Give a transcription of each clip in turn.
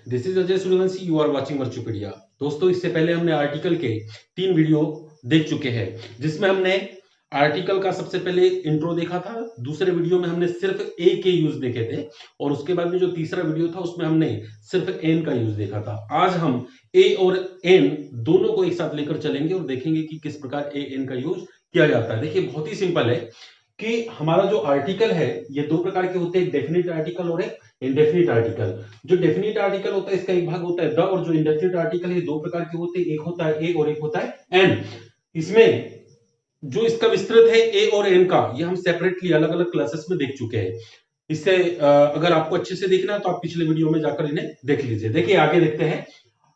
This is Ajay Suryavanshi, you are watching Virtupedia. दोस्तों, इससे पहले हमने आर्टिकल के 3 वीडियो देख चुके हैं, जिसमें हमने आर्टिकल का सबसे पहले इंट्रो देखा था। दूसरे वीडियो में हमने सिर्फ ए के यूज देखे थे और उसके बाद में जो तीसरा वीडियो था उसमें हमने सिर्फ एन का यूज देखा था। आज हम ए और एन दोनों को एक साथ लेकर चलेंगे और देखेंगे कि किस प्रकार ए एन का यूज किया जाता है। देखिए, बहुत ही सिंपल है कि हमारा जो आर्टिकल है ये दो प्रकार के होते हैं, एक डेफिनेट आर्टिकल और एक इंडेफिनिट आर्टिकल। जो डेफिनेट आर्टिकल होता है इसका एक भाग होता है द, और जो इंडेफिनिट आर्टिकल है दो प्रकार के होते हैं, एक होता है ए और एक होता है एन। इसमें जो इसका विस्तृत है ए और एन का, ये हम सेपरेटली अलग अलग क्लासेस में देख चुके हैं। इससे अगर आपको अच्छे से देखना है तो आप पिछले वीडियो में जाकर इन्हें देख लीजिए। देखिए, आगे देखते हैं।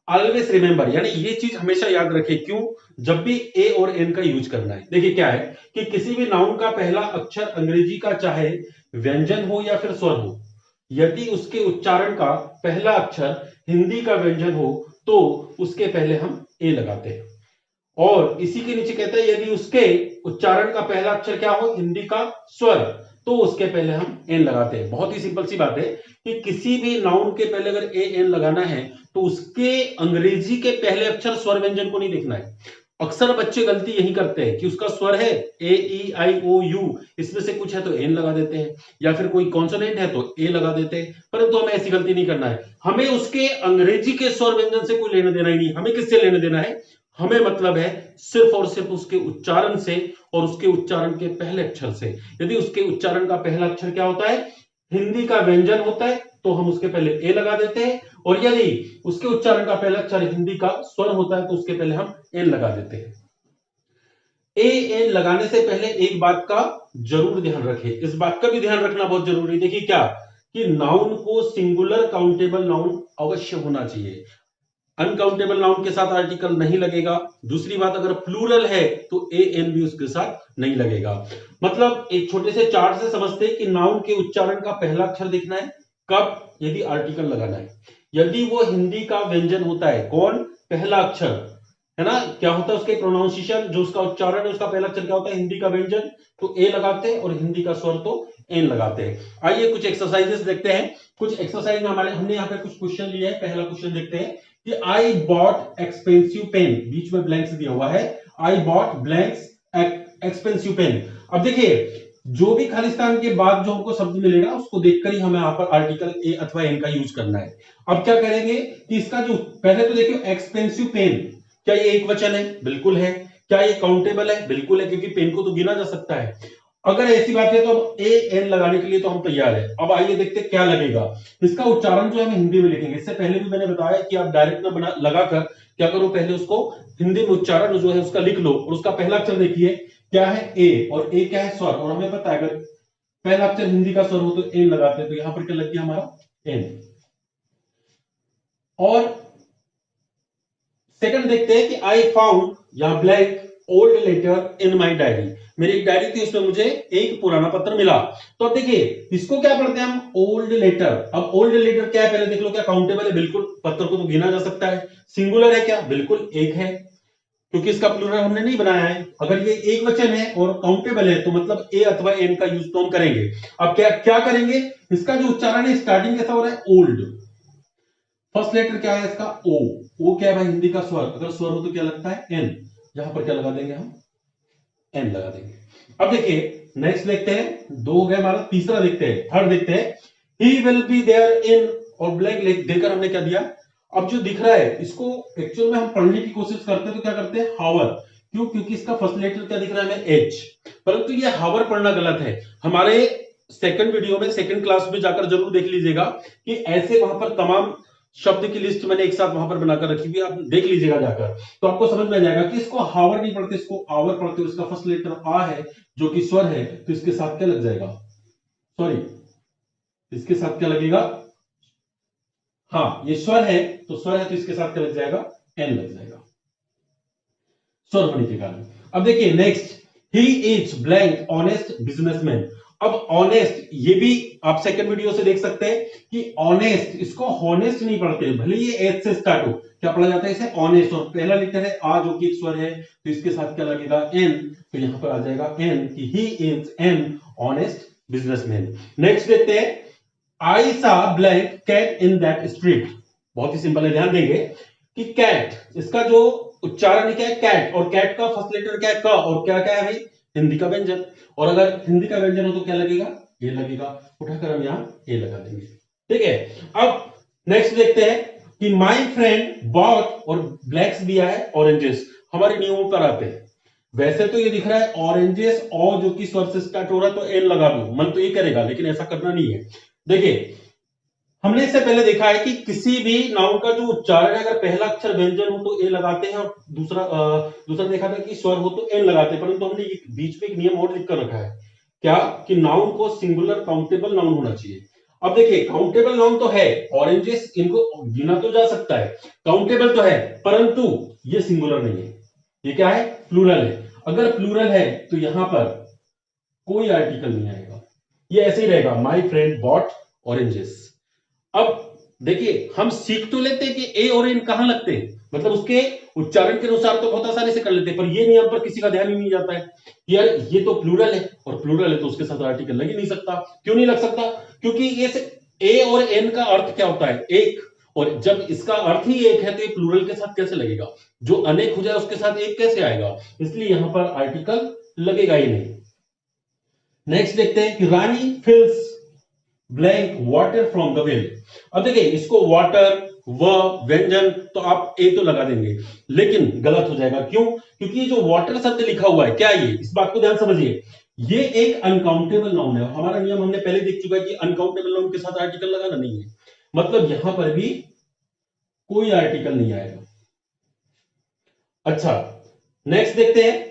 ऑलवेज रिमेंबर, यानी ये चीज हमेशा याद रखें, क्यों, जब भी ए और एन का यूज करना है। देखिए क्या है कि किसी भी नाउन का पहला अक्षर अंग्रेजी का चाहे व्यंजन हो या फिर स्वर हो, यदि उसके उच्चारण का पहला अक्षर हिंदी का व्यंजन हो तो उसके पहले हम ए लगाते हैं। और इसी के नीचे कहते हैं यदि उसके उच्चारण का पहला अक्षर क्या हो, हिंदी का स्वर, तो उसके पहले हम एन लगाते हैं। बहुत ही सिंपल सी बात है कि किसी भी नाउन के पहले अगर ए एन लगाना है तो उसके अंग्रेजी के पहले अक्षर स्वर व्यंजन को नहीं देखना है। अक्सर बच्चे गलती यही करते हैं कि उसका स्वर है ए ई आई ओ यू, इसमें से कुछ है तो एन लगा देते हैं, या फिर कोई कॉन्सोनेंट है तो ए लगा देते हैं। परंतु हमें ऐसी गलती नहीं करना है। हमें उसके अंग्रेजी के स्वर व्यंजन से कोई लेना देना ही नहीं। हमें किससे लेना देना है? हमें मतलब है सिर्फ और सिर्फ उसके उच्चारण से और उसके उच्चारण के पहले अक्षर से। यदि उसके उच्चारण का पहला अक्षर क्या होता है, हिंदी का व्यंजन होता है, तो हम उसके पहले ए लगा देते हैं, और यदि उसके उच्चारण का पहला अक्षर हिंदी का स्वर होता है तो उसके पहले हम एन लगा देते हैं। ए एन लगाने से पहले एक बात का जरूर ध्यान रखें, इस बात का भी ध्यान रखना बहुत जरूरी है। देखिए क्या, कि नाउन को सिंगुलर काउंटेबल नाउन अवश्य होना चाहिए। अनकाउंटेबल नाउन के साथ आर्टिकल नहीं लगेगा। दूसरी बात, अगर प्लूरल है तो ए एन भी उसके साथ नहीं लगेगा। मतलब एक छोटे से चार्ट से समझते हैं कि नाउन के उच्चारण का पहला अक्षर देखना है कब, यदि आर्टिकल लगाना है। यदि वो हिंदी का व्यंजन होता है, कौन, पहला अक्षर है ना, क्या होता है उसके प्रोनाउंसिएशन, जो उसका उच्चारण है उसका पहला अक्षर क्या होता है, हिंदी का व्यंजन, तो ए लगाते हैं, और हिंदी का स्वर तो एन लगाते हैं। आइए कुछ एक्सरसाइजेस देखते हैं। कुछ एक्सरसाइज में हमने यहाँ पे कुछ क्वेश्चन लिए हैं। पहला क्वेश्चन देखते हैं कि आई बॉट एक्सपेंसिव पेन, बीच में ब्लैंक्स दिया हुआ है, I bought blanks expensive pen. अब देखिए, जो भी खालिस्तान के बाद जो हमको शब्द मिलेगा उसको देखकर ही हमें यहाँ पर आर्टिकल ए अथवा एन का यूज करना है। अब क्या करेंगे कि इसका जो पहले तो देखिए, एक्सपेंसिव पेन, क्या ये एक वचन है? बिल्कुल है। क्या ये काउंटेबल है? बिल्कुल है, क्योंकि पेन को तो गिना जा सकता है। अगर ऐसी बात है तो अब ए एन लगाने के लिए तो हम तैयार है। अब आइए देखते हैं क्या लगेगा। इसका उच्चारण जो है हम हिंदी में लिखेंगे। इससे पहले भी मैंने बताया कि आप डायरेक्ट ना बना लगाकर क्या करो, पहले उसको हिंदी में उच्चारण जो है उसका लिख लो, और उसका पहला अक्षर देखिए क्या है, ए, और ए क्या है, स्वर। और हमें पता है अगर पहला अक्षर हिंदी का स्वर हो तो एन लगाते हैं, तो यहां पर क्या लग गया हमारा, एन। और सेकंड देखते हैं कि आई फाउंड या blank old letter in my diary. मेरी एक डायरी थी, उसमें मुझे एक पुराना पत्र मिला। तो अब देखिए, इसको क्या पढ़ते हैं हम, ओल्ड लेटर। अब ओल्ड लेटर क्या है, पहले देख लो, क्या काउंटेबल है? बिल्कुल, पत्र को तो गिना जा सकता है। सिंगुलर है क्या? बिल्कुल, एक है, क्योंकि इसका प्लूरल हमने नहीं बनाया है। अगर ये एक वचन है और काउंटेबल है तो मतलब ए अथवा एन का यूज तो हम करेंगे। अब क्या क्या करेंगे, इसका जो उच्चारण है स्टार्टिंग कैसा हो रहा है, ओल्ड। फर्स्ट लेटर क्या है इसका, ओ। ओ क्या है भाई, हिंदी का स्वर। अगर स्वर हो तो क्या लगता है, एन। यहां पर क्या लगा देंगे हम, एन लगा देंगे। अब देखिए नेक्स्ट देखते हैं, दो हो गए हमारा, तीसरा देखते हैं, थर्ड देखते हैं। He will be there in, और ब्लैंक देकर हमने क्या दिया। अब जो दिख रहा है इसको एक्चुअल में हम पढ़ने की कोशिश करते हैं तो क्या करते हैं, हावर। क्यों? क्योंकि इसका फर्स्ट लेटर क्या दिख रहा है हमें, एच। परंतु ये हावर पढ़ना गलत है। हमारे सेकंड वीडियो में, सेकंड क्लास में जाकर जरूर देख लीजिएगा कि ऐसे वहां पर तमाम शब्द की लिस्ट मैंने एक साथ वहां पर बनाकर रखी हुई, आप देख लीजिएगा जाकर, तो आपको समझ में आ जाएगा कि इसको हावर नहीं पढ़ते, इसको आवर पढ़ते हो। इसका फर्स्ट लेटर आ है जो कि स्वर है, तो इसके साथ क्या लग जाएगा, सॉरी, इसके साथ क्या लगेगा, हाँ ये स्वर है, तो स्वर है तो इसके साथ क्या लग जाएगा, एन लग जाएगा, स्वर होने के कारण। अब देखिए next, he is blank honest businessman. अब ऑनेस्ट, ये भी आप सेकंड वीडियो से देख सकते हैं कि ऑनेस्ट, इसको हॉनेस्ट नहीं पढ़ते, भले ये एच से स्टार्ट हो, क्या पढ़ा जाता है इसे, ऑनेस्ट। और पहला लेटर है आ जो कि एक स्वर है, तो इसके साथ क्या लगेगा, एन। तो यहां पर आ जाएगा एन, कि he is an honest businessman. Next देखते हैं, I saw blank cat in that street. बहुत ही सिंपल है, ध्यान देंगे कि कैट, इसका जो उच्चारण क्या है कैट, और कैट का फर्स्ट लेटर क्या है क, और क्या क्या है भाई हिंदी का व्यंजन, और अगर हिंदी का व्यंजन हो तो क्या लगेगा ए लगेगा, उठाकर हम यहाँ ए लगा देंगे। ठीक है, अब नेक्स्ट देखते हैं कि माय फ्रेंड बॉट, और ब्लैक्स दिया है ऑरेंजेस, हमारे नियमों पर आते हैं। वैसे तो ये दिख रहा है ऑरेंजेस और जो कि स्वर से स्टार्ट हो रहा है तो एन लगा दो, मन तो ये करेगा लेकिन ऐसा करना नहीं है। देखिए हमने इससे पहले देखा है कि किसी भी नाउन का जो उच्चारण है अगर पहला अक्षर व्यंजन हो तो ए लगाते हैं, और दूसरा देखा था कि स्वर हो तो एन लगाते हैं, परंतु हमने बीच में एक नियम और लिख कर रखा है क्या, कि नाउन को सिंगुलर काउंटेबल नाउन होना चाहिए। अब देखिए काउंटेबल नाउन तो है, ऑरेंजेस इनको गिना तो जा सकता है, काउंटेबल तो है, परंतु ये सिंगुलर नहीं है, ये क्या है प्लूरल है। अगर प्लूरल है तो यहां पर कोई आर्टिकल नहीं आएगा, ये ऐसे ही रहेगा माय फ्रेंड बॉट ऑरेंजेस। अब देखिए हम सीख तो लेते हैं कि ए और एन कहां लगते हैं, मतलब उसके उच्चारण के अनुसार तो बहुत आसानी से कर लेते हैं, पर ये नियम पर किसी का ध्यान ही नहीं जाता है। यार ये तो प्लूरल है, और प्लूरल है तो उसके साथ आर्टिकल लग ही नहीं सकता। क्यों नहीं लग सकता, क्योंकि ये ए और एन का अर्थ क्या होता है एक, और जब इसका अर्थ ही एक है तो ये प्लूरल के साथ कैसे लगेगा, जो अनेक हो जाए उसके साथ एक कैसे आएगा, इसलिए यहां पर आर्टिकल लगेगा ही नहीं। नेक्स्ट देखते हैं कि Rani fills blank water from the well. अब देखिए इसको वाटर व व्यंजन तो आप ए तो लगा देंगे, लेकिन गलत हो जाएगा। क्यों, क्योंकि जो वाटर शब्द लिखा हुआ है क्या ये, इस बात को ध्यान समझिए, ये एक अनकाउंटेबल नाउन है। हमारा नियम हमने पहले देख चुका है कि अनकाउंटेबल नाउन के साथ आर्टिकल लगाना नहीं है, मतलब यहां पर भी कोई आर्टिकल नहीं आएगा। अच्छा नेक्स्ट देखते हैं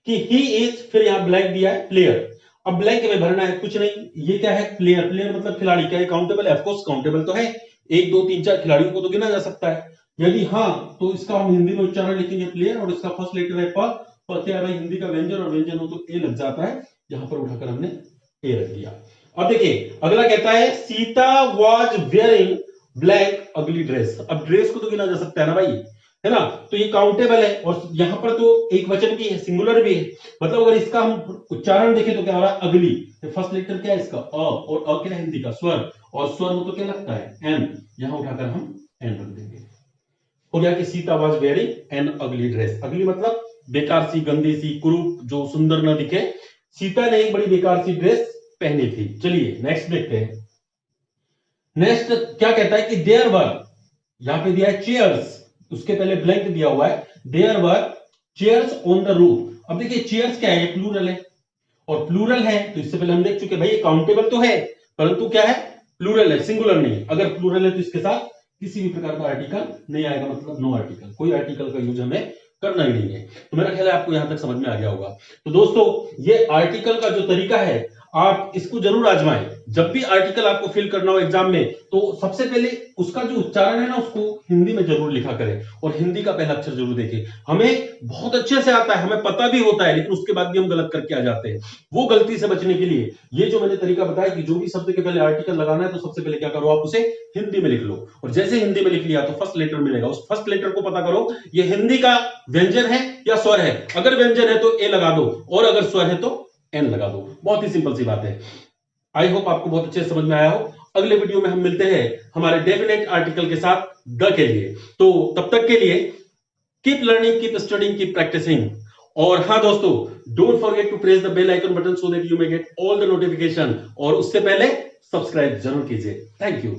कि ही इज, फिर यहां ब्लैंक दिया है प्लेयर। अब ब्लैंक में भरना है कुछ नहीं, ये क्या है प्लेयर, प्लेयर मतलब खिलाड़ी, क्या है काउंटेबल है, ऑफ कोर्स काउंटेबल तो है, 1 2 3 4 खिलाड़ियों को तो गिना जा सकता है। यदि हाँ तो इसका हम हिंदी में उच्चारण लिखेंगे प्लेयर, और इसका फर्स्ट लेटर है प, क्या है भाई हिंदी का व्यंजन, और व्यंजन हो तो ए लग जाता है, यहां पर उठाकर हमने ए रख दिया। अब देखिए अगला कहता है सीता वाज वेयरिंग ब्लैक अगली ड्रेस। अब ड्रेस को तो गिना जा सकता है ना भाई, है ना, तो ये काउंटेबल है, और यहां पर तो एक वचन भी है सिंगुलर भी है, मतलब अगर इसका हम उच्चारण देखें तो क्या हो रहा है अगली, तो फर्स्ट लेटर क्या है इसका अ, और अ क्या है हिंदी का स्वर, और स्वर हो तो क्या लगता है एन, यहां उठाकर हम एन रख देंगे। हो गया कि सीता वाज वेयरिंग एन अगली ड्रेस। अगली मतलब बेकार सी, गंदी सी, कुरूप, जो सुंदर न दिखे, सीता ने एक बड़ी बेकार सी ड्रेस पहनी थी। चलिए नेक्स्ट देखते हैं। नेक्स्ट क्या कहता है कि देयर वर, यहां पे दिया है चेयर्स, उसके पहले ब्लैंक दिया हुआ है, there were chairs on the roof. अब देखिए चेयर्स क्या है, ये प्लूरल है, और प्लूरल है तो इससे पहले हम देख चुके भाई ये काउंटेबल तो है, परंतु क्या है प्लूरल है, सिंगुलर नहीं। अगर प्लूरल है तो इसके साथ किसी भी प्रकार का आर्टिकल नहीं आएगा, मतलब नो आर्टिकल, कोई आर्टिकल का यूज हमें करना ही नहीं है। तो मेरा ख्याल है आपको यहां तक समझ में आ गया होगा। तो दोस्तों ये आर्टिकल का जो तरीका है आप इसको जरूर आजमाएं। जब भी आर्टिकल आपको फिल करना हो एग्जाम में तो सबसे पहले उसका जो उच्चारण है ना उसको हिंदी में जरूर लिखा करें, और हिंदी का पहला अक्षर जरूर देखें। हमें बहुत अच्छे से आता है, हमें पता भी होता है, लेकिन उसके बाद भी हम गलत करके आ जाते हैं। वो गलती से बचने के लिए ये जो मैंने तरीका बताया कि जो भी शब्द के पहले आर्टिकल लगाना है तो सबसे पहले क्या करो, आप उसे हिंदी में लिख लो, और जैसे हिंदी में लिख लिया तो फर्स्ट लेटर मिलेगा, उस फर्स्ट लेटर को पता करो ये हिंदी का व्यंजन है या स्वर है। अगर व्यंजन है तो ए लगा दो, और अगर स्वर है तो एन लगा दो। बहुत ही सिंपल सी बात है। आई होप आपको बहुत अच्छे से समझ में आया हो। अगले वीडियो में हम मिलते हैं हमारे डेफिनेट आर्टिकल के साथ द के लिए। तो तब तक के लिए keep learning, keep studying, keep practising. और हाँ दोस्तों, don't forget to press the bell icon button so that you may get all the notification, और उससे पहले सब्सक्राइब जरूर कीजिए। Thank you.